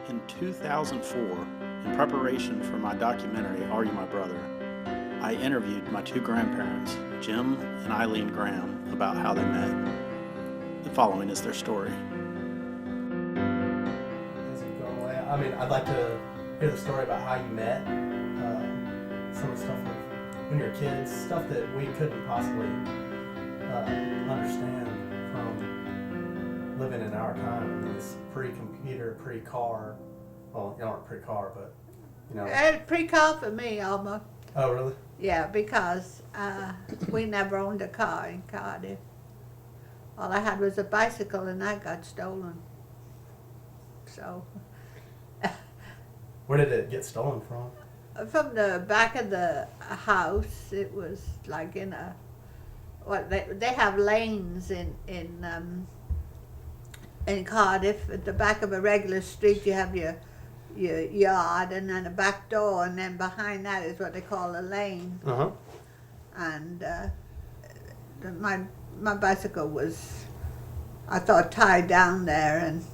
In 2004, in preparation for my documentary, Are You My Brother?, I interviewed my two grandparents, Jim and Eileen Graham, about how they met. The following is their story. As you've gone away, I mean, I'd like to hear the story about how you met, some of the stuff when you were kids, stuff that we couldn't possibly understand from living in our time. I mean, it's pre-computer, pre-car. Well, you aren't pre-car, but you know. Pre-car for me, almost. Oh, really? Yeah, because we never owned a car in Cardiff. All I had was a bicycle, and that got stolen. So. Where did it get stolen from? From the back of the house. It was like in a. What they have lanes in Cardiff. At the back of a regular street, you have your yard and then a back door, and then behind that is what they call a lane. Uh-huh. And my bicycle was, I thought, tied down there, and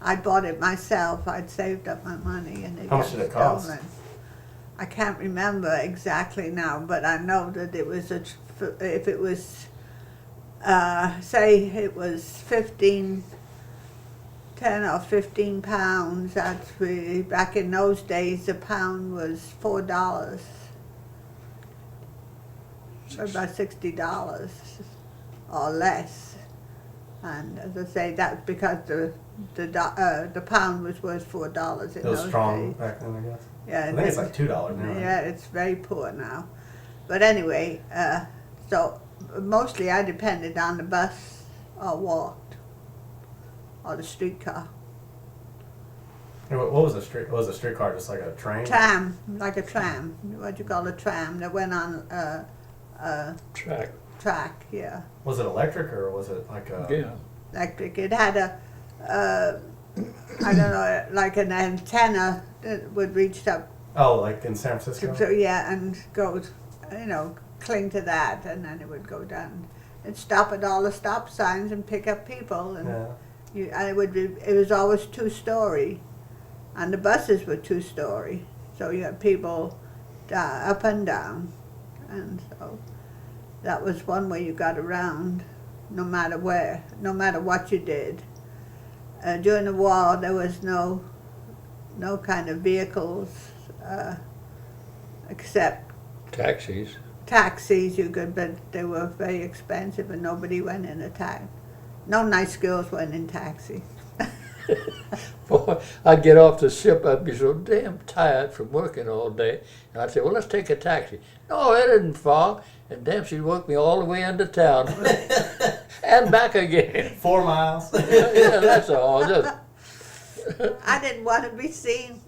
I bought it myself. I'd saved up my money, and it How got much did it cost? stolen. I can't remember exactly now, but I know that it was if it was, say it was 10 or 15 pounds. That's really, back in those days, a pound was $4, about $60 or less. And as I say, that's because the pound was worth $4 in It was those strong days. back then, I guess. Yeah, I think it's like $2 now. Yeah, it's very poor now. But anyway, so mostly I depended on the bus or walked or the streetcar. Hey, what was a street? Was a streetcar just like a train? Tram, like a tram. What you call a tram that went on track, yeah. Was it electric or was it like a? Yeah. Electric. It had a, I don't know, like an antenna that would reach up. Oh, like in San Francisco. So yeah, and go, cling to that, and then it would go down. And stop at all the stop signs and pick up people, and Yeah. it was always 2-story, and the buses were 2-story, so you had people up and down, and so that was one way you got around, no matter where, no matter what you did. During the war, there was no kind of vehicles except Taxis. taxis. You could, but they were very expensive, and nobody went in a taxi. No nice girls went in taxis. Boy, I'd get off the ship, I'd be so damn tired from working all day, and I'd say, well, let's take a taxi. No, it isn't far, and damn, she'd work me all the way into town and back again. 4 miles. Yeah, that's all. Just I didn't want to be seen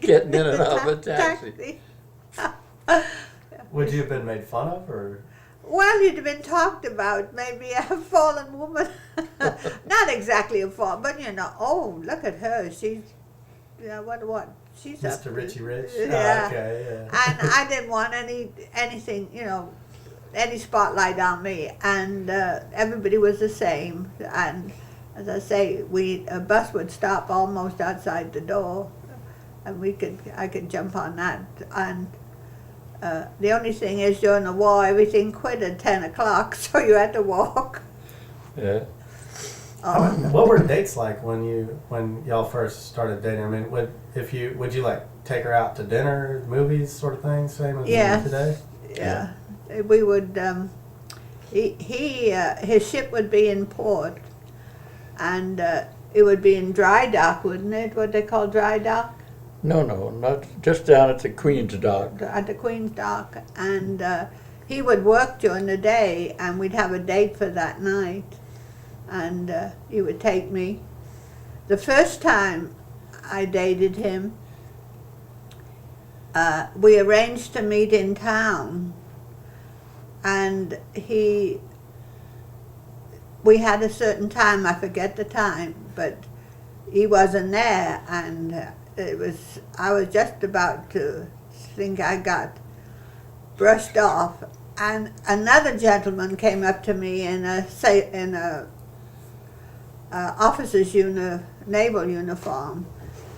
getting in and out of a taxi. Would you have been made fun of, or? Well, you'd have been talked about, maybe a fallen woman. Not exactly a fall, but oh, look at her. She's, what? She's up Mr. to. Richie Rich? Yeah. Oh, okay, yeah. And I didn't want anything, any spotlight on me. And everybody was the same. And as I say, a bus would stop almost outside the door, and I could jump on that. And the only thing is, during the war, everything quit at 10 o'clock, so you had to walk. Yeah. What were dates like when y'all first started dating? I mean, would you like take her out to dinner, movies, sort of thing, same as today? Yeah. We would. His ship would be in port, and it would be in dry dock, wouldn't it? What they call dry dock. No, not just down at the Queen's Dock. At the Queen's Dock, and he would work during the day, and we'd have a date for that night, and he would take me. The first time I dated him, we arranged to meet in town, and we had a certain time, I forget the time, but he wasn't there, and I was just about to think I got brushed off, and another gentleman came up to me in a officer's naval uniform,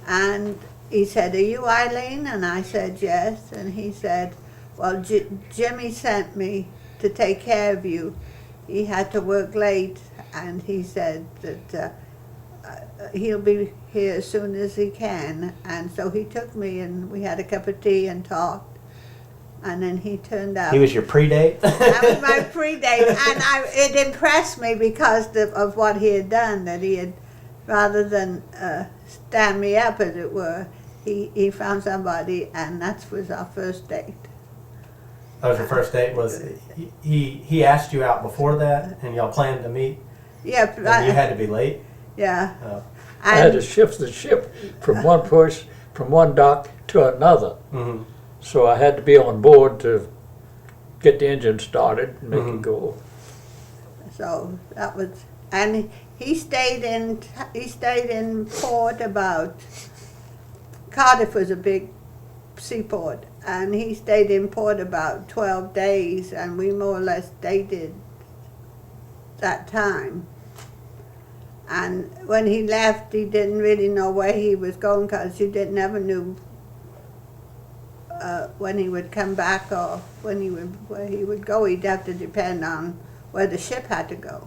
And he said, "Are you Eileen?" And I said, "Yes." And he said, "Well, Jimmy sent me to take care of you. He had to work late, and he said that he'll be here as soon as he can." And so he took me, and we had a cup of tea and talked. And then he turned up. He was your pre-date? That was my pre-date, and it impressed me because of what he had done, that he had, rather than stand me up, as it were, he found somebody, and that was our first date. That was your first date? Was he asked you out before that, and y'all planned to meet, Yeah, and you had to be late? yeah. Oh. I had to shift the ship from one place, from one dock to another. Mm-hmm. So I had to be on board to get the engine started and make it go. So that was, and he stayed in port about, Cardiff was a big seaport, and he stayed in port about 12 days, and we more or less dated that time. And when he left, he didn't really know where he was going, because you never knew when he would come back or where he would go. He'd have to depend on where the ship had to go.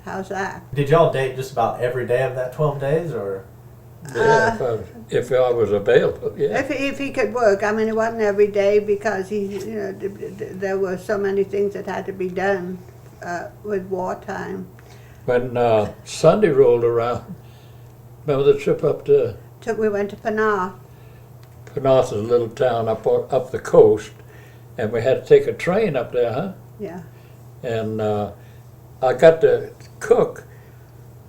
How's that? Did y'all date just about every day of that 12 days, or? Yeah, if I was available, yeah. If he could work. I mean, it wasn't every day, because there were so many things that had to be done with wartime. When Sunday rolled around, remember the trip up to We went to Penarth. Penarth, is a little town up the coast, and we had to take a train up there, huh? Yeah. And I got the cook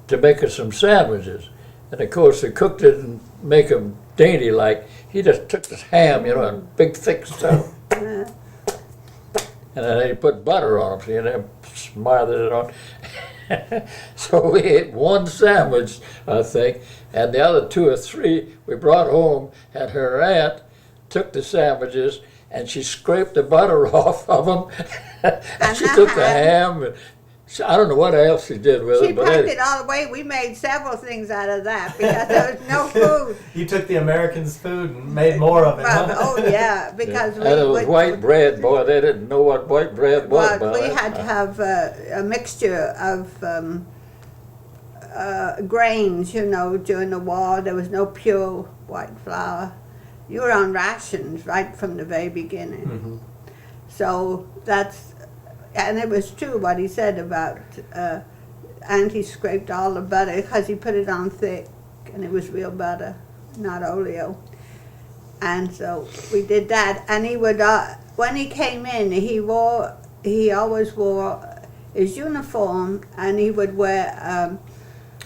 to make us some sandwiches. And of course, the cook didn't make them dainty like. He just took this ham, and big thick stuff. And then he put butter on them, and then smothered it on. So we ate one sandwich, I think, and the other 2 or 3 we brought home, and her aunt took the sandwiches and she scraped the butter off of them, and she took the ham. And I don't know what else she did with She it, but packed it all away. We made several things out of that, because there was no food. You took the Americans' food and made more of it, huh? Oh yeah, because and it was white bread. Boy, they didn't know what white bread was. Well, we had to have a mixture of grains, during the war. There was no pure white flour. You were on rations right from the very beginning. Mm-hmm. So and it was true what he said about, and he scraped all the butter, because he put it on thick, and it was real butter, not oleo. And so we did that, and he would, when he came in, he always wore his uniform, and he would wear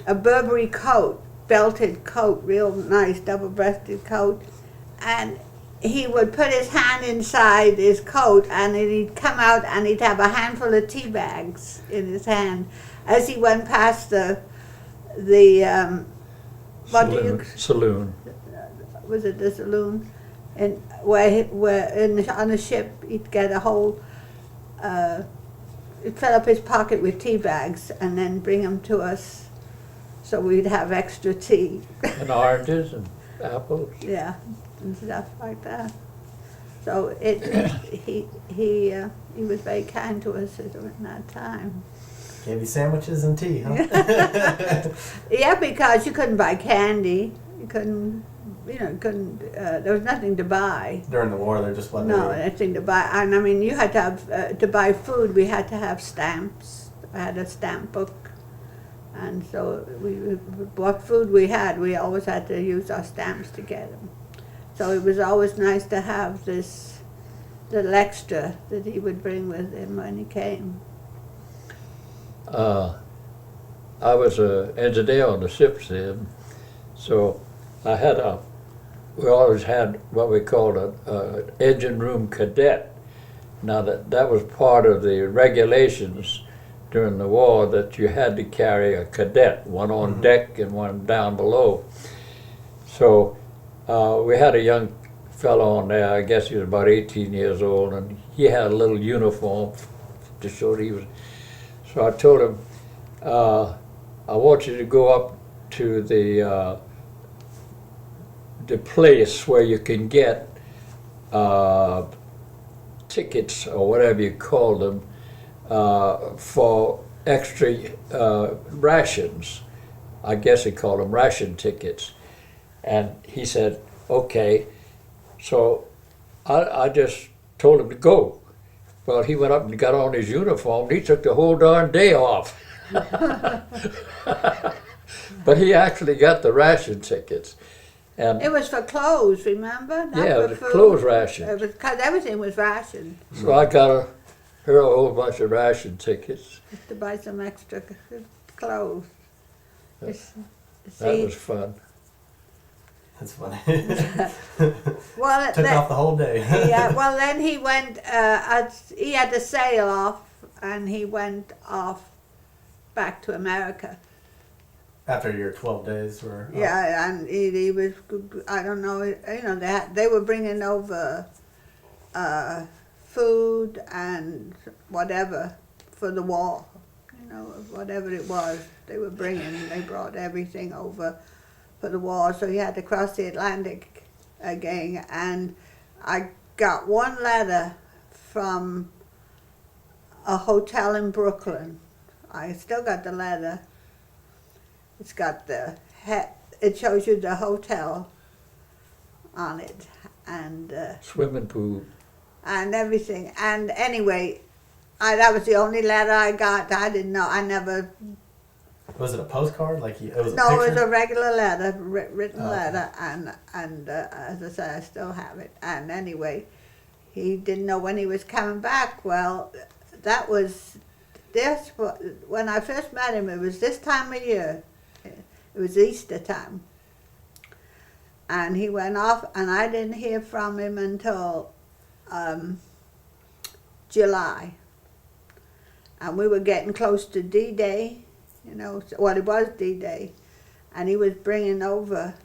a Burberry coat, belted coat, real nice double-breasted coat, and he would put his hand inside his coat, and then he'd come out and he'd have a handful of tea bags in his hand as he went past the saloon. Was it the saloon? And on the ship he'd get a whole, he'd fill up his pocket with tea bags and then bring them to us, so we'd have extra tea. And oranges and apples. Yeah, and stuff like that. So he was very kind to us during that time. Gave you sandwiches and tea, huh? Yeah, because you couldn't buy candy. You couldn't, there was nothing to buy. During the war, there just wasn't No, any. nothing to buy. And I mean, you had to have, to buy food, we had to have stamps. I had a stamp book. And so what food we had, we always had to use our stamps to get them. So it was always nice to have this little extra that he would bring with him when he came. I was an engineer on the ships then, so we always had what we called an engine room cadet. Now that was part of the regulations during the war, that you had to carry a cadet, one on deck and one down below. So we had a young fellow on there, I guess he was about 18 years old, and he had a little uniform to show that he was. So I told him, I want you to go up to the the place where you can get tickets or whatever you call them for extra rations. I guess he called them ration tickets. And he said, okay. So I just told him to go. Well, he went up and got on his uniform. He took the whole darn day off. But he actually got the ration tickets. And It was for clothes, remember? Not yeah, for the food. clothes ration. It was because everything was rationed. So I got her a whole bunch of ration tickets. Just to buy some extra clothes. That See, was fun. That's funny. well, Took off the whole day. yeah, well, then he went, he had to sail off, and he went off back to America. After your 12 days were up. Yeah, and he was, I don't know, they were bringing over food and whatever for the war, whatever it was they were bringing. They brought everything over for the war, so he had to cross the Atlantic again. And I got one letter from a hotel in Brooklyn. I still got the letter. It's got it shows you the hotel on it, and Swimming pool. and everything. And anyway, that was the only letter I got. I didn't know. I never. Was it a postcard? Like it was a No, picture? it was a regular letter, written Oh, okay. letter, and as I said, I still have it. And anyway, he didn't know when he was coming back. Well, that was this. When I first met him, it was this time of year. It was Easter time. And he went off, and I didn't hear from him until July. And we were getting close to D-Day, well, it was D-Day. And he was bringing over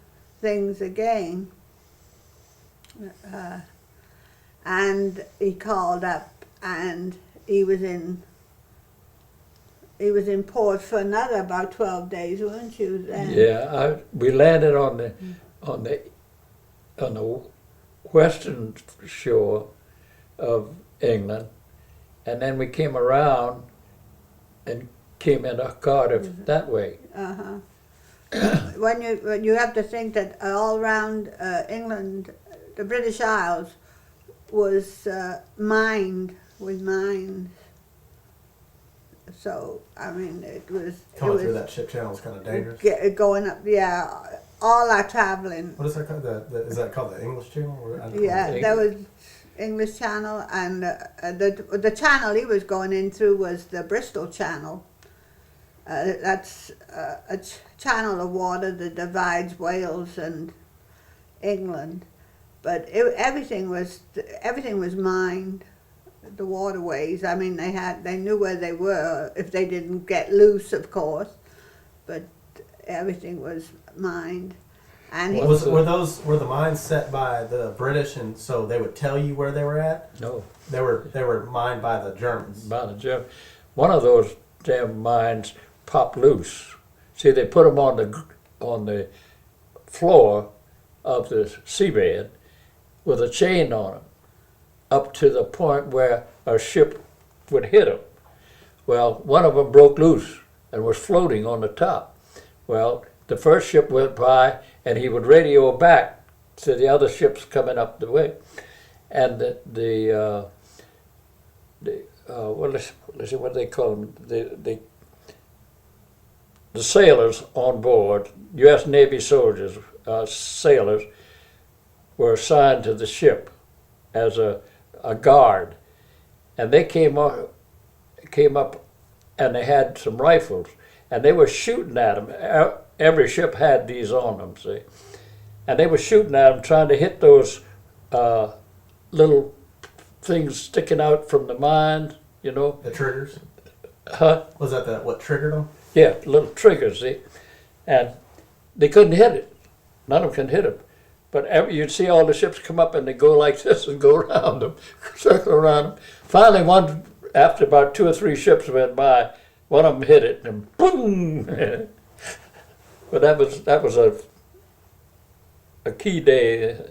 things again. And he called up, and he was in port for another about 12 days, weren't you then? Yeah, we landed on the western shore of England, and then we came around and came into Cardiff that way. Uh-huh. when you have to think that all around England, the British Isles was mined with mines. So I mean, Coming through that ship channel is kind of dangerous. Going up, yeah. All our traveling. What is that called? Is that called the English Channel? Yeah, there was English Channel, and the channel he was going in through was the Bristol Channel. That's a channel of water that divides Wales and England, but everything was mined. The waterways. I mean, they knew where they were if they didn't get loose, of course, but everything was mined. And were the mines set by the British, and so they would tell you where they were at? No, They were mined by the Germans. by the German. One of those damn mines popped loose. See, they put them on the floor of the seabed with a chain on them, up to the point where a ship would hit them. Well, one of them broke loose and was floating on the top. Well, the first ship went by, and he would radio back to the other ships coming up the way, and let's see what they call them, the sailors on board, U.S. Navy soldiers, sailors, were assigned to the ship as a guard, and they came up and they had some rifles, and they were shooting at them. Every ship had these on them, see, and they were shooting at them, trying to hit those little things sticking out from the mines, The triggers? Huh? Was that what triggered them? Yeah, little triggers, see, and they couldn't hit it. None of them can hit them. But you'd see all the ships come up and they go like this and go around them, circle around them. Finally, after about 2 or 3 ships went by, one of them hit it and boom! But that was a key day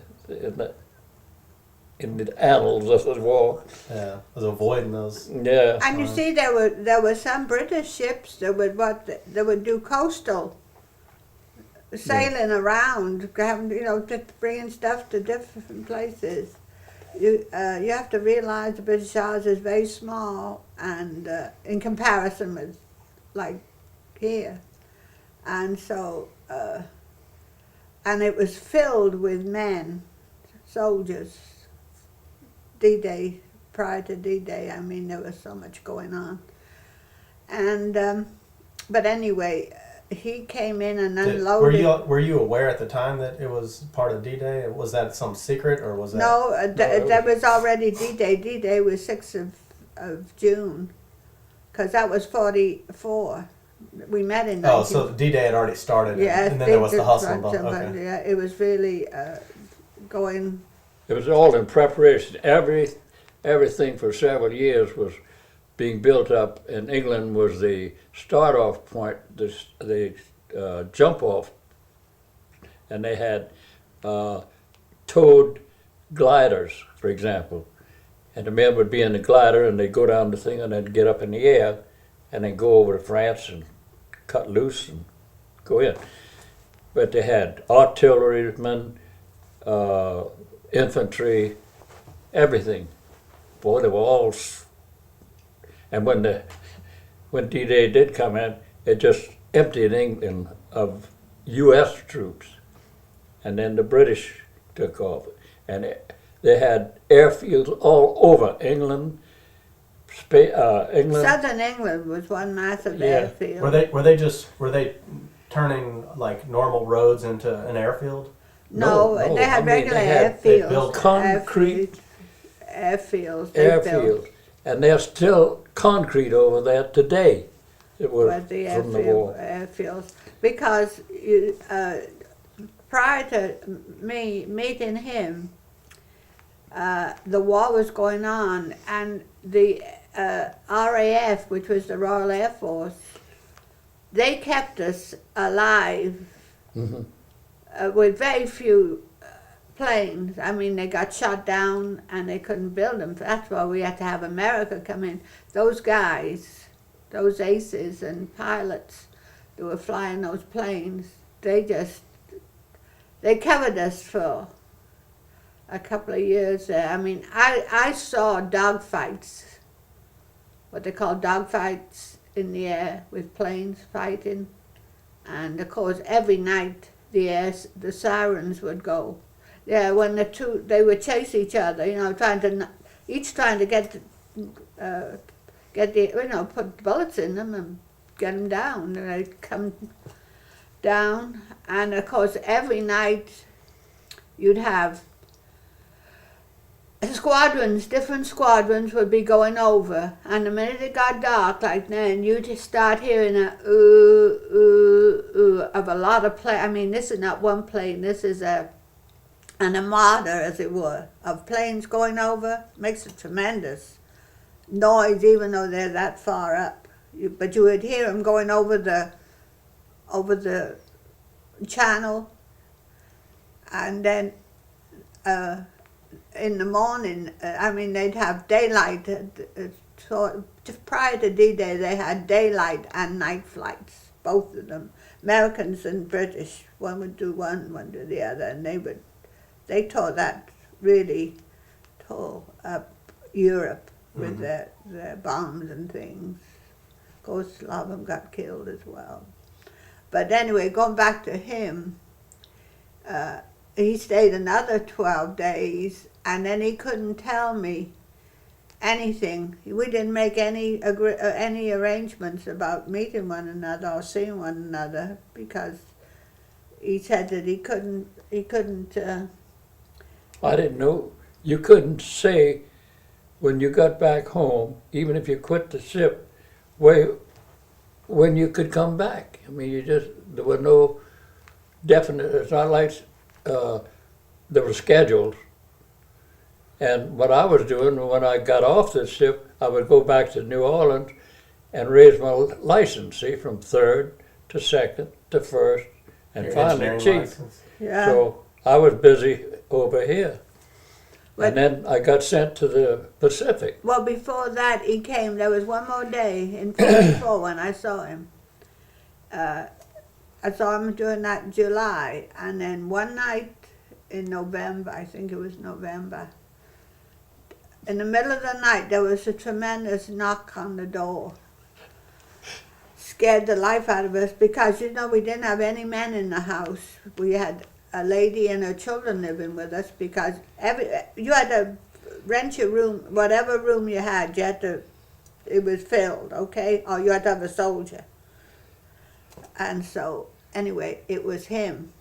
in the annals of the war. Yeah, was avoiding those. Yeah. And you see, there were some British ships that would do coastal sailing around, having, just bringing stuff to different places. You have to realize the British Isles is very small, and in comparison with like here, and so and it was filled with men, soldiers. D-Day, prior to D-Day, I mean, there was so much going on. And, but anyway, he came in and unloaded. Were you aware at the time that it was part of D-Day? Was that some secret, or was that? No, that was already D-Day. D-Day was 6th of June, because that was 44. We met in 19... Oh, so the D-Day had already started, yeah, and then there was the hustle and bustle. but Okay. yeah, it was really going... It was all in preparation. Everything for several years was being built up, and England was the start-off point, the jump-off, and they had towed gliders, for example, and the men would be in the glider, and they'd go down the thing, and then get up in the air, and then go over to France and cut loose and go in. But they had artillerymen, infantry, everything. Boy, they were all. And when D-Day did come in, it just emptied England of U.S. troops, and then the British took off, and they had airfields all over England. England. Southern England was one massive Yeah. airfield. Were they turning like normal roads into an airfield? No, No, they had I mean, regular they had- airfields. they built concrete airfields. They built Airfield, and there's still concrete over there today. It was with the from the war. airfields because prior to me meeting him, the war was going on, and the RAF, which was the Royal Air Force, they kept us alive Mhm. with very few planes. I mean, they got shot down and they couldn't build them. That's why we had to have America come in. Those guys, those aces and pilots that were flying those planes, they covered us for a couple of years there. I mean, I saw dogfights, what they call dogfights in the air with planes fighting. And of course, every night the sirens would go. Yeah, when they would chase each other, trying to get put bullets in them and get them down. And they'd come down, and of course, every night you'd have different squadrons would be going over, and the minute it got dark, like then, you just start hearing a ooh, ooh, ooh of a lot of plane. I mean, this is not one plane, this is an armada, as it were, of planes going over. Makes a tremendous noise, even though they're that far up. But you would hear them going over the channel, and then in the morning, they'd have daylight. So just prior to D-Day, they had daylight and night flights, both of them. Americans and British, one would do one would do the other, and they tore up Europe with their bombs and things. Of course, a lot of them got killed as well. But anyway, going back to him, he stayed another 12 days, and then he couldn't tell me anything. We didn't make any arrangements about meeting one another or seeing one another, because he said that he couldn't. I didn't know. You couldn't say when you got back home, even if you quit the ship, when you could come back. I mean, there was no definite. It's not like there were schedules. And what I was doing when I got off the ship, I would go back to New Orleans and raise my license, see, from 3rd to 2nd to 1st, and Your finally engineering chief. license. Yeah. So I was busy over here. But- And then I got sent to the Pacific. Well, before that, he came. There was one more day in '44 when I saw him. I saw him during that July, and then one night in November, I think it was November, in the middle of the night, there was a tremendous knock on the door. Scared the life out of us because, you know, we didn't have any men in the house. We had a lady and her children living with us because you had to rent your room, whatever room you had, it was filled, okay? Or you had to have a soldier. And so, anyway, it was him.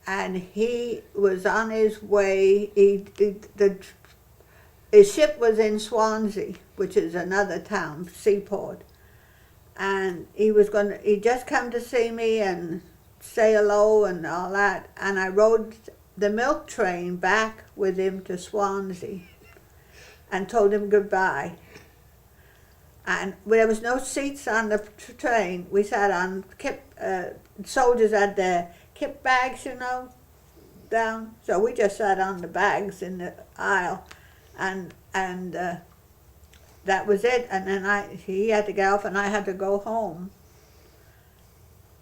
And he was on his way, his ship was in Swansea, which is another town, seaport. And he just come to see me and say hello and all that. And I rode the milk train back with him to Swansea and told him goodbye. And there was no seats on the train. We sat on soldiers had their kit bags, you know, down. So we just sat on the bags in the aisle, and that was it. And then he had to get off, and I had to go home.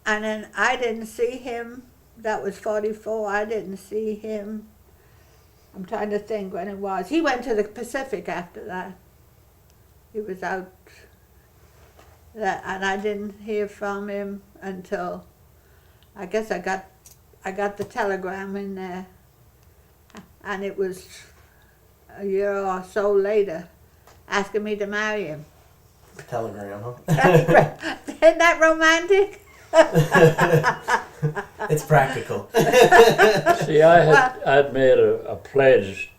And then I didn't see him. That was '44. I didn't see him. I'm trying to think when it was. He went to the Pacific after that. He was out. And I didn't hear from him until I guess I got the telegram in there, and it was a year or so later, asking me to marry him. Telegram, huh? Isn't that romantic? It's practical. See, I'd made a pledge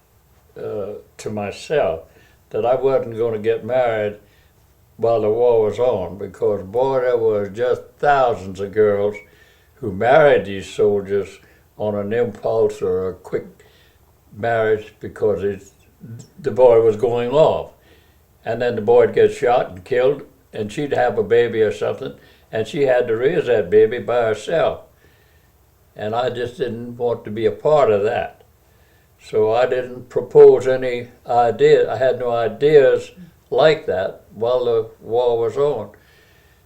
to myself that I wasn't going to get married while the war was on, because boy, there was just thousands of girls who married these soldiers on an impulse or a quick marriage because the boy was going off. And then the boy would get shot and killed, and she'd have a baby or something, and she had to raise that baby by herself. And I just didn't want to be a part of that. So I didn't propose any idea. I had no ideas like that while the war was on.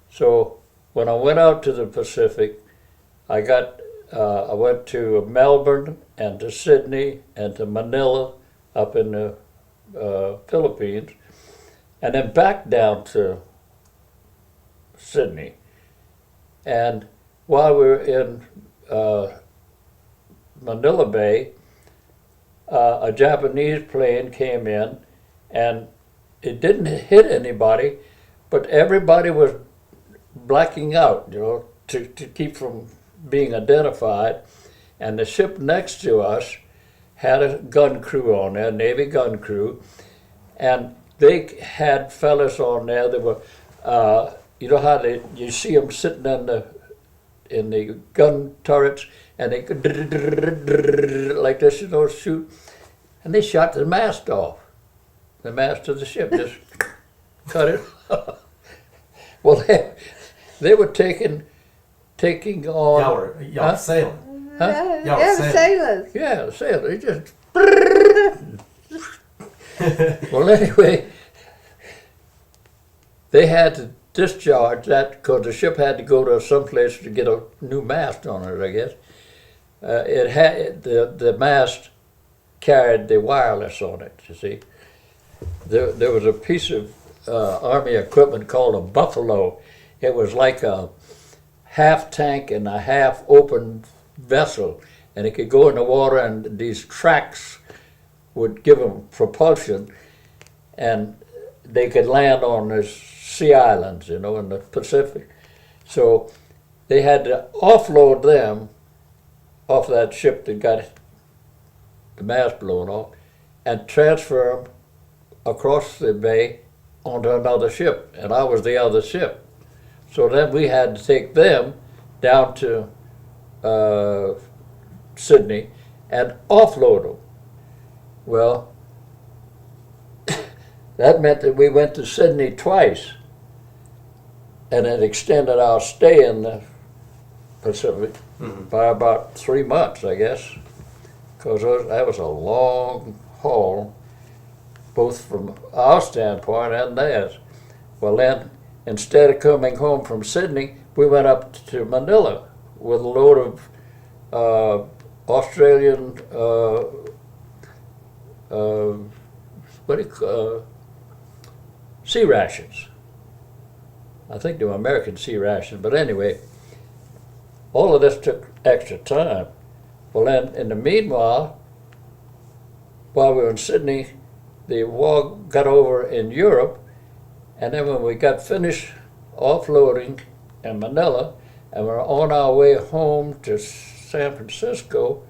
So when I went out to the Pacific, I went to Melbourne and to Sydney and to Manila up in the Philippines, and then back down to Sydney. And while we were in Manila Bay, a Japanese plane came in, and it didn't hit anybody, but everybody was blacking out, you know, to keep from being identified. And the ship next to us had a gun crew on there, Navy gun crew, and they had fellas on there that were, you know how you see them sitting in the gun turrets, and they could like this, you know, shoot, and they shot the mast off. The mast of the ship just cut it off. Well, they were taking on. Y'all were sailing. Huh? Y'all Yeah, sailors. Yeah, sailors. They just. Well, anyway, they had to discharge that because the ship had to go to some place to get a new mast on it, I guess. It had the mast carried the wireless on it. You see, there was a piece of Army equipment called a Buffalo. It was like a half tank and a half open vessel, and it could go in the water, and these tracks would give them propulsion, and they could land on the sea islands, you know, in the Pacific. So they had to offload them off that ship that got the mast blown off and transfer them across the bay onto another ship, and I was the other ship. So then we had to take them down to Sydney and offload them. Well, that meant that we went to Sydney twice, and it extended our stay in the Pacific Mhm. by about 3 months, I guess, because that was a long haul, both from our standpoint and theirs. Well, then, instead of coming home from Sydney, we went up to Manila with a load of Australian, sea rations. I think they were American sea rations, but anyway, all of this took extra time. Well, then, in the meanwhile, while we were in Sydney, the war got over in Europe, and then when we got finished offloading in Manila, and we're on our way home to San Francisco,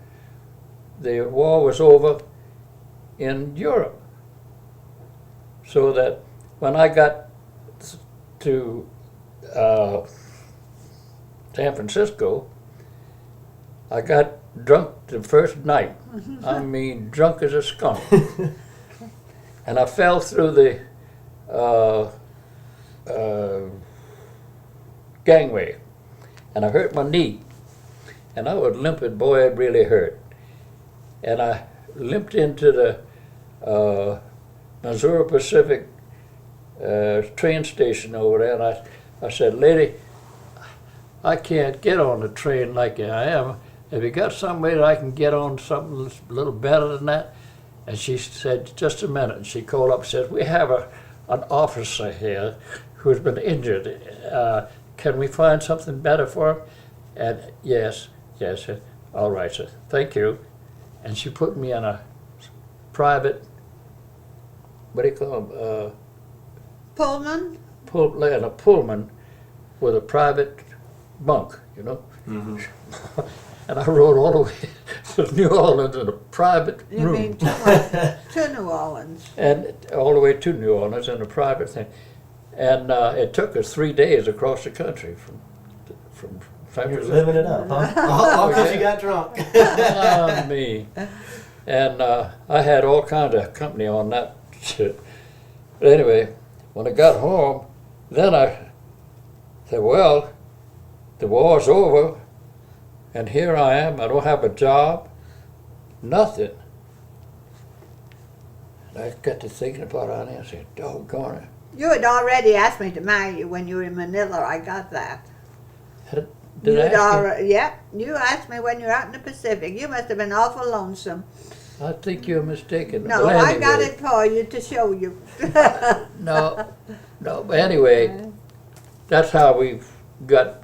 the war was over in Europe. So that when I got to San Francisco, I got drunk the first night. I mean, drunk as a skunk. And I fell through the gangway, and I hurt my knee. And I was limping, boy, it really hurt. And I limped into the Missouri Pacific train station over there, and I said, "Lady, I can't get on the train like I am. Have you got some way that I can get on something a little better than that?" And she said, "Just a minute." And she called up and said, "We have an officer here who's been injured. Can we find something better for him?" And yes, all right, sir, thank you. And she put me in a private, what do you call them? Pullman? In a Pullman with a private bunk, you know. Mhm. And I rode all the way to New Orleans in a private You room. mean to New Orleans? And all the way to New Orleans in a private thing. And it took us 3 days across the country from San You're Francisco. living it up, huh? All because you got drunk. Ah, me. And I had all kinds of company on that shit. But anyway, when I got home, then I said, well, the war's over, and here I am. I don't have a job, nothing. And I got to thinking about it, and I said, doggone it. You had already asked me to marry you when you were in Manila. I got that. Did I ask you? Yeah, you asked me when you were out in the Pacific. You must have been awful lonesome. I think you're mistaken. No, But I got anyway, it for you to show you. No, but anyway, that's how we got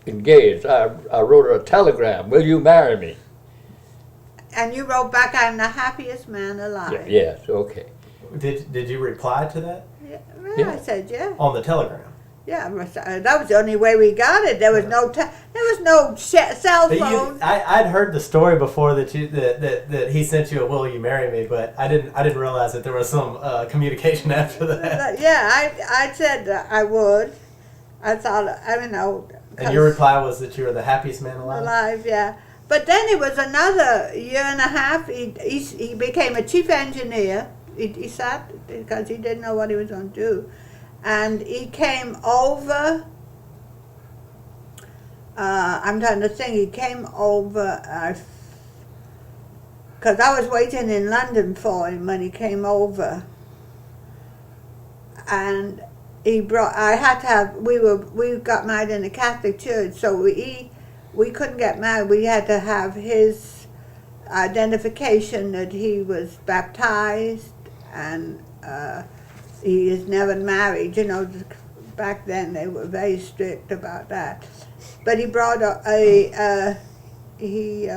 engaged. I wrote her a telegram, "Will you marry me?" And you wrote back, "I'm the happiest man alive." Yes, okay. Did you reply to that Yeah, Yeah. I said, yeah. on the telegram? Yeah, that was the only way we got it. There was no cell phone. I'd heard the story before that he sent you a "Will you marry me?" But I didn't realize that there was some communication after that. Yeah, I said I would. I thought, I don't know. And your reply was that you were the happiest man alive. Alive, yeah. But then it was another year and a half. He became a chief engineer. He sat because he didn't know what he was going to do. And he came over, I'm trying to think, he came over, because I was waiting in London for him when he came over. And we got married in the Catholic Church, so we couldn't get married. We had to have his identification that he was baptized, and he is never married. You know, back then they were very strict about that. But he brought he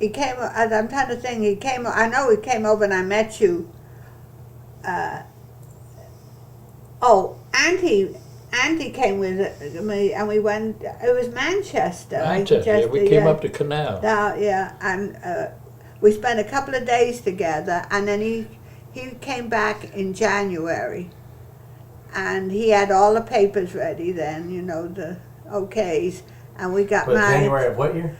came, as I'm trying to think, I know he came over and I met you. Auntie came with me and we went, it was Manchester. Manchester, we came up the canal. Yeah, and we spent a couple of days together, and then he came back in January, and he had all the papers ready then, you know, the okays, and we got married. January of what year?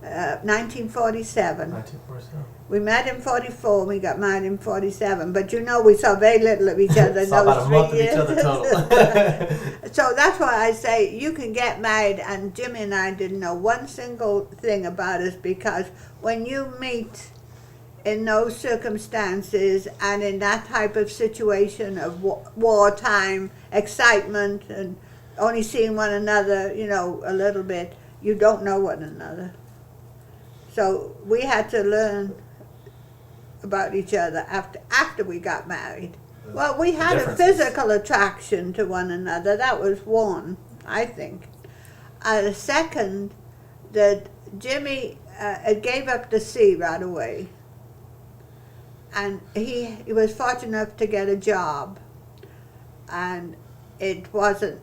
1947. 1947. We met in 44, and we got married in 47. But you know, we saw very little of each other in Saw those about a 3 month of each years. other total. So that's why I say you can get married, and Jimmy and I didn't know one single thing about us, because when you meet in those circumstances and in that type of situation of wartime excitement and only seeing one another, a little bit, you don't know one another. So we had to learn about each other after we got married. Well, we had a physical attraction to one another. That was one, I think. The second, that Jimmy gave up the sea right away. And he was fortunate enough to get a job. And it wasn't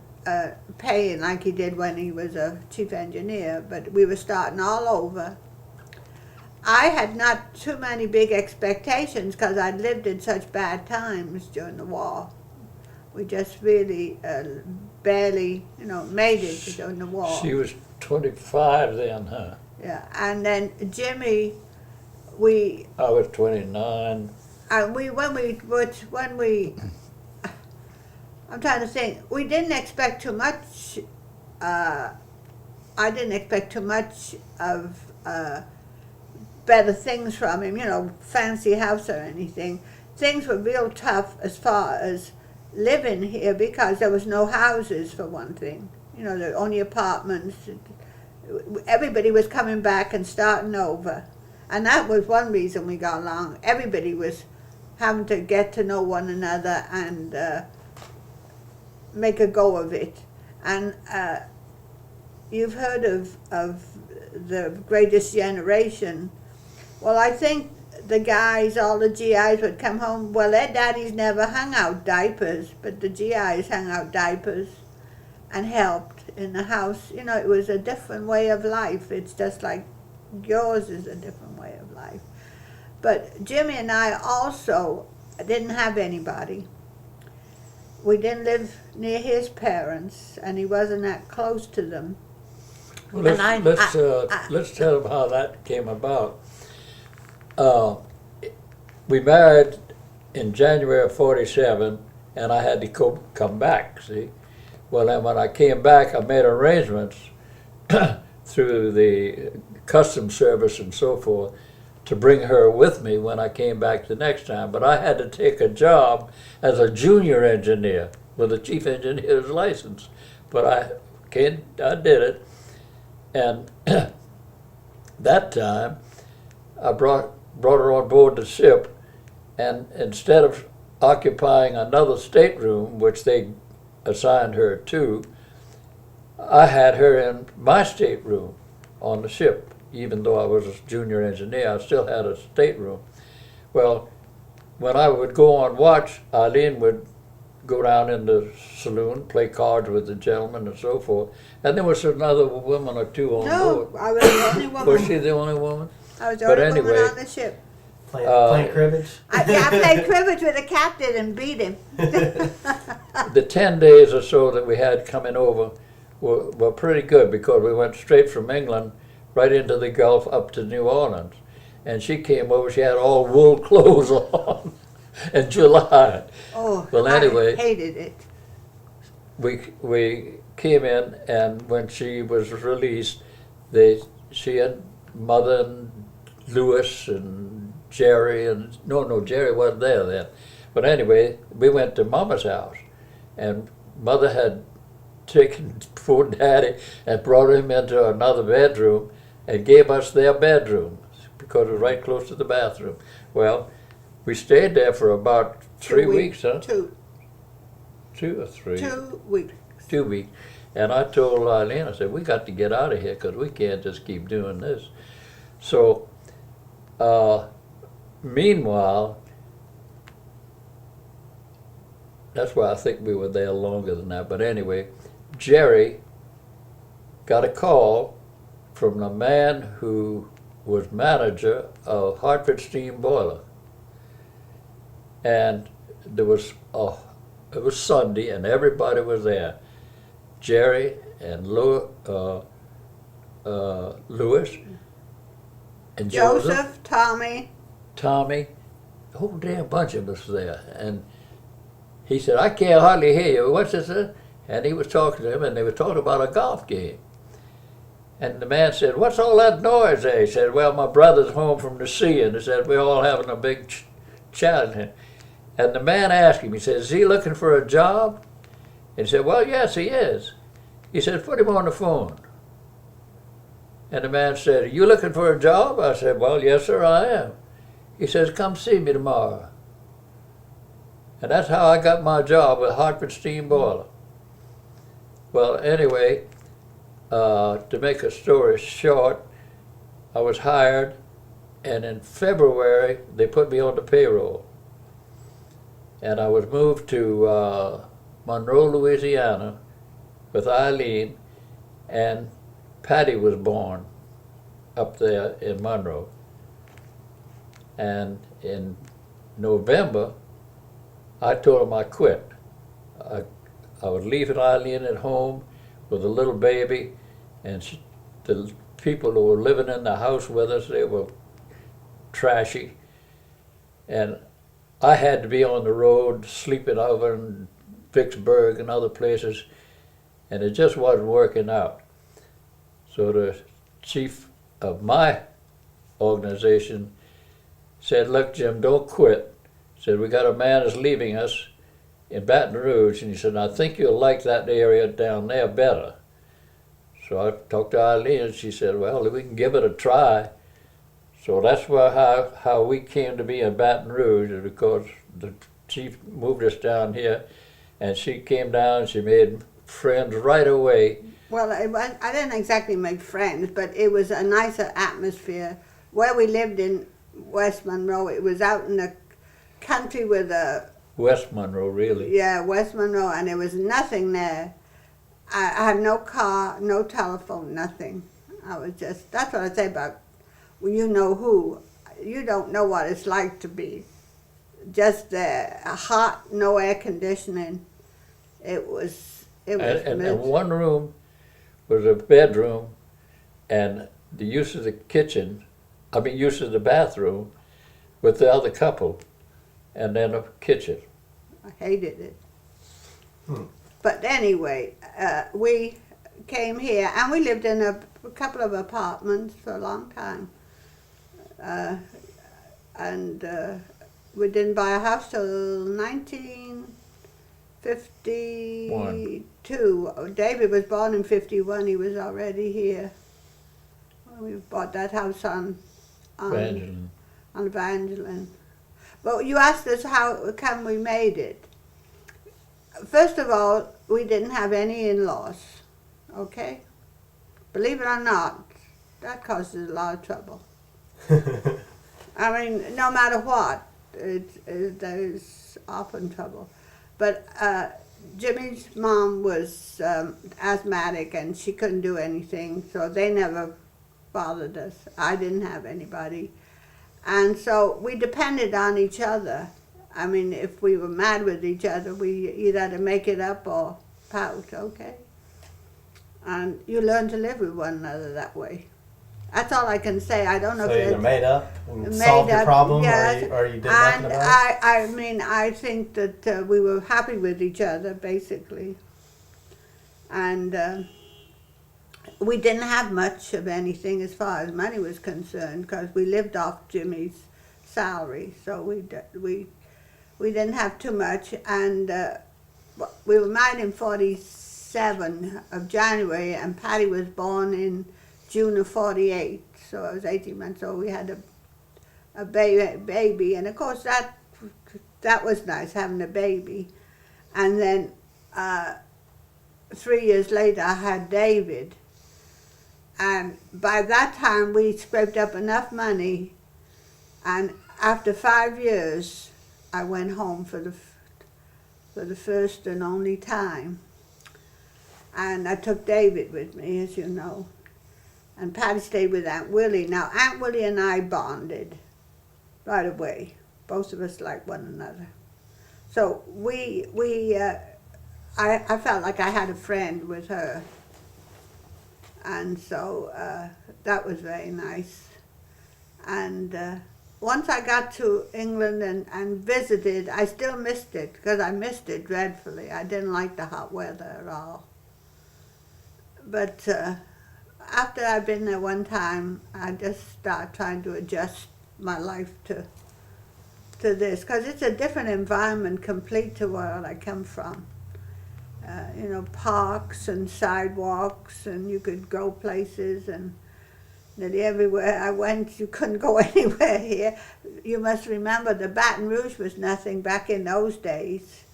paying like he did when he was a chief engineer, but we were starting all over. I had not too many big expectations because I'd lived in such bad times during the war. We just really barely, made it during the war. She was 25 then, huh? Yeah, and then Jimmy, I was 29. and I'm trying to think, we didn't expect too much. I didn't expect too much of better things from him, fancy house or anything. Things were real tough as far as living here because there was no houses, for one thing. There were only apartments. Everybody was coming back and starting over. And that was one reason we got along. Everybody was having to get to know one another and make a go of it. And you've heard of the Greatest Generation. Well, I think the guys, all the GIs would come home. Well, their daddies never hung out diapers, but the GIs hung out diapers and helped in the house. It was a different way of life. It's just like yours is a different way of life. But Jimmy and I also didn't have anybody. We didn't live near his parents, and he wasn't that close to them. Well, let's tell them how that came about. We married in January of 47, and I had to come back, see? Well, then when I came back, I made arrangements through the customs service and so forth to bring her with me when I came back the next time. But I had to take a job as a junior engineer with a chief engineer's license. But I did it. And that time, I brought her on board the ship, and instead of occupying another stateroom, which they assigned her to, I had her in my stateroom on the ship. Even though I was a junior engineer, I still had a stateroom. Well, when I would go on watch, Eileen would go down in the saloon, play cards with the gentlemen and so forth, and there was another woman or two on board. No, I was the only woman. Was she the only woman? I was the only woman on the ship. Playing cribbage? I played cribbage with the captain and beat him. The 10 days or so that we had coming over were pretty good because we went straight from England right into the Gulf up to New Orleans. And she came over, she had all wool clothes on in July. Oh, well, anyway, I hated it. We came in, and when she was released, she and Mother and Lewis and Jerry, and no, Jerry wasn't there then. But anyway, we went to Mama's house, and Mother had taken poor Daddy and brought him into another bedroom and gave us their bedroom because it was right close to the bathroom. Well, we stayed there for about 3 weeks, huh? 2 2 or 3? 2 weeks. 2 weeks. And I told Eileen, I said, we got to get out of here because we can't just keep doing this. So, meanwhile, that's why I think we were there longer than that. But anyway, Jerry got a call from the man who was manager of Hartford Steam Boiler. And it was Sunday, and everybody was there. Jerry and Lewis and Joseph, Tommy, a whole damn bunch of us there. And he said, I can't hardly hear you. What's this? and he was talking to him, and they were talking about a golf game. And the man said, "What's all that noise there?" He said, "Well, my brother's home from the sea," and he said, "We're all having a big chat." And the man asked him, he said, "Is he looking for a job?" And he said, "Well, yes, he is." He said, "Put him on the phone." And the man said, "Are you looking for a job?" I said, "Well, yes, sir, I am." He says, "Come see me tomorrow." And that's how I got my job with Hartford Steam Boiler. Well, anyway, to make a story short, I was hired, and in February, they put me on the payroll. And I was moved to Monroe, Louisiana, with Eileen, and Patty was born up there in Monroe. And in November, I told him I quit. I was leaving Eileen at home with a little baby, and the people who were living in the house with us, they were trashy. And I had to be on the road, sleeping over in Vicksburg and other places, and it just wasn't working out. So the chief of my organization said, "Look, Jim, don't quit." He said, "We got a man that's leaving us in Baton Rouge," and he said, "I think you'll like that area down there better." So I talked to Eileen, and she said, "Well, we can give it a try." So that's how we came to be in Baton Rouge, is because the chief moved us down here, and she came down, she made friends right away. Well, I didn't exactly make friends, but it was a nicer atmosphere. Where we lived in West Monroe, it was out in the country with a... West Monroe, really. Yeah, West Monroe, and there was nothing there. I had no car, no telephone, nothing. I was just, that's what I say about, well, you know who. You don't know what it's like to be just hot, no air conditioning. It was and one room was a bedroom, and the use of the use of the bathroom with the other couple, and then a kitchen. I hated it. But anyway, we came here, and we lived in a couple of apartments for a long time. And we didn't buy a house till 1952. David was born in 51. He was already here. We bought that house on Evangeline. But you asked us how come we made it. First of all, we didn't have any in-laws, okay? Believe it or not, that causes a lot of trouble. I mean, no matter what, there's often trouble. But Jimmy's mom was asthmatic, and she couldn't do anything, so they never bothered us. I didn't have anybody. And so we depended on each other. I mean, if we were mad with each other, we either had to make it up or pout, okay? And you learn to live with one another that way. That's all I can say. I don't know so if you it's either made up and solved your problem, yes, or you did nothing and about it? I mean, I think that we were happy with each other, basically. And we didn't have much of anything as far as money was concerned, because we lived off Jimmy's salary, so we didn't have too much. And we were married in 47 of January, and Patty was born in June of 48, so I was 18 months old. We had a baby, and of course that was nice, having a baby. And then 3 years later I had David, and by that time we scraped up enough money, and after 5 years I went home for the first and only time. And I took David with me, as you know. And Patty stayed with Aunt Willie. Now, Aunt Willie and I bonded right away. Both of us liked one another. So I felt like I had a friend with her. And so that was very nice. And once I got to England and visited, I still missed it because I missed it dreadfully. I didn't like the hot weather at all. But after I'd been there one time, I just started trying to adjust my life to this because it's a different environment complete to where I come from. You know, parks and sidewalks, and you could go places, and nearly everywhere I went, you couldn't go anywhere here. You must remember the Baton Rouge was nothing back in those days.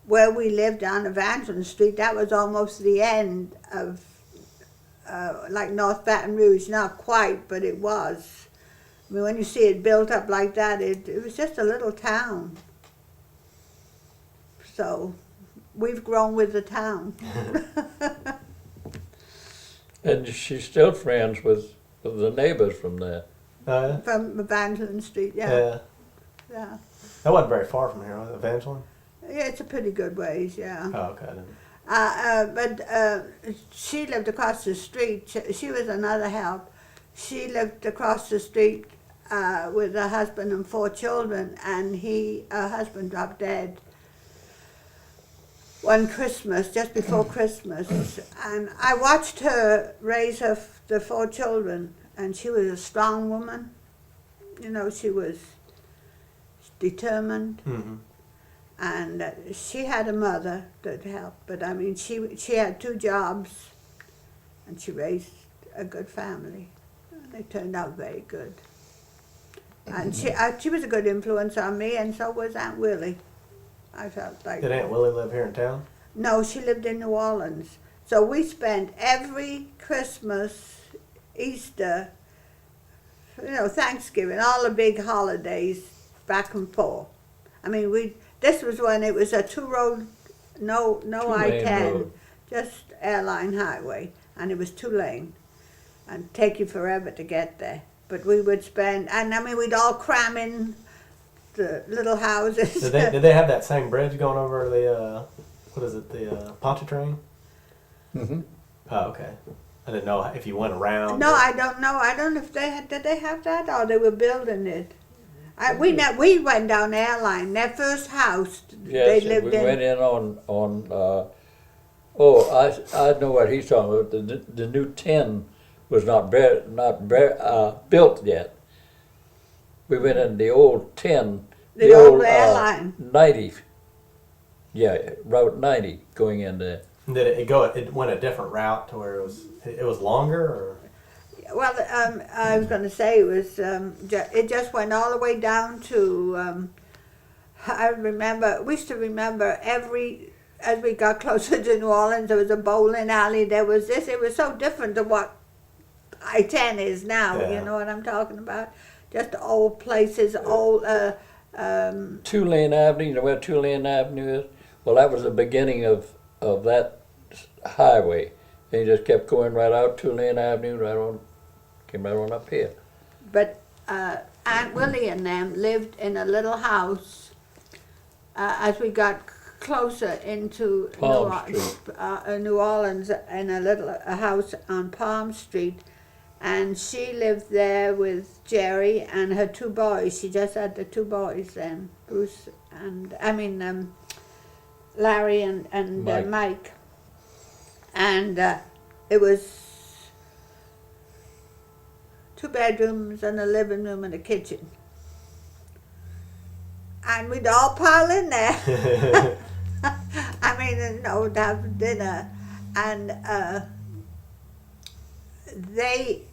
Where we lived on Evangeline Street, that was almost the end of like North Baton Rouge, not quite, but it was. I mean, when you see it built up like that, it was just a little town. So we've grown with the town. And she's still friends with the neighbors from there. From Evangeline Street, yeah. Yeah. Yeah. That wasn't very far from here, was it? Evangeline? Yeah, it's a pretty good ways, yeah. Oh, okay. I didn't. But she lived across the street. She was another help. She lived across the street with her husband and 4 children, and her husband dropped dead one Christmas, just before Christmas. And I watched her raise the 4 children, and she was a strong woman. You know, she was determined. Mm-hmm. And she had a mother that helped, but I mean, she had 2 jobs, and she raised a good family. They turned out very good. And she was a good influence on me, and so was Aunt Willie. I felt like. Did Aunt Willie live here in town? No, she lived in New Orleans. So we spent every Christmas, Easter, you know, Thanksgiving, all the big holidays back and forth. I mean, this was when it was a 2-road, no I-10, road. just airline highway, and it was 2-lane, and take you forever to get there. But we would spend, and I mean, we'd all cram in the little houses. Did they have that same bridge going over the the Pontchartrain? Mm-hmm. Oh, okay. I didn't know if you went around. No, I don't know. I don't know if did they have that, or they were building it. We went down airline. Their first house they Yes, lived we in. went in on I know what he's talking about. The new 10 was not built yet. We went in the old 10, The old airline. 90. Yeah, Route 90 going in there. Did it go? It went a different route to where it was longer, or? Well, I was going to say it was. It just went all the way down to. I remember. We used to remember as we got closer to New Orleans, there was a bowling alley. There was this. It was so different to what I-10 is now. Yeah. You know what I'm talking about? Just old places, old. 2-lane Avenue. You know where 2-lane Avenue is? Well, that was the beginning of that highway. And you just kept going right out 2-lane Avenue, came right on up here. But Aunt Willie and them lived in a little house as we got closer into New Orleans, in a house on Palm Street. And she lived there with Jerry and her 2 boys. She just had the 2 boys then, Bruce and, Larry and Mike. And it was 2 bedrooms and a living room and a kitchen. And we'd all pile in there. I mean, we'd have dinner. And they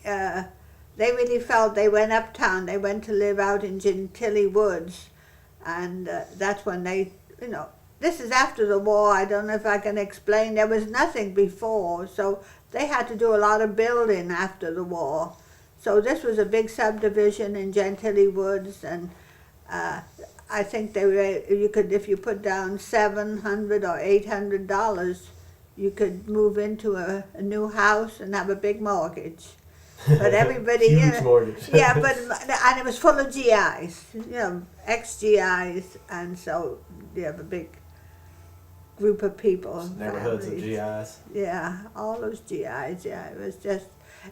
really felt they went uptown. They went to live out in Gentilly Woods. And that's when they, this is after the war. I don't know if I can explain. There was nothing before. So they had to do a lot of building after the war. So this was a big subdivision in Gentilly Woods, and I think you could, if you put down $700 or $800, you could move into a new house and have a big mortgage. But everybody, Huge mortgage. yeah, and it was full of GIs, ex-GIs, and so you have a big group of people. Neighborhoods of families. GIs. Yeah, all those GIs. Yeah,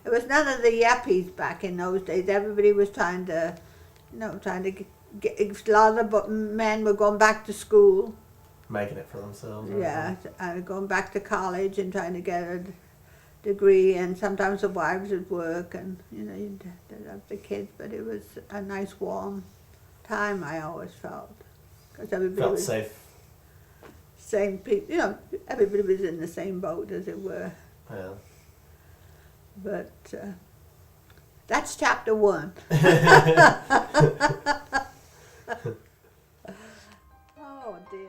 it was none of the yuppies back in those days. Everybody was trying to trying to get a lot of the men were going back to school. Making it for themselves. Right? Yeah, and going back to college and trying to get a degree, and sometimes the wives would work, and you'd have the kids. But it was a nice, warm time. I always felt, because everybody Felt was safe. same people. Everybody was in the same boat, as it were. Yeah. But that's chapter 1. Oh dear.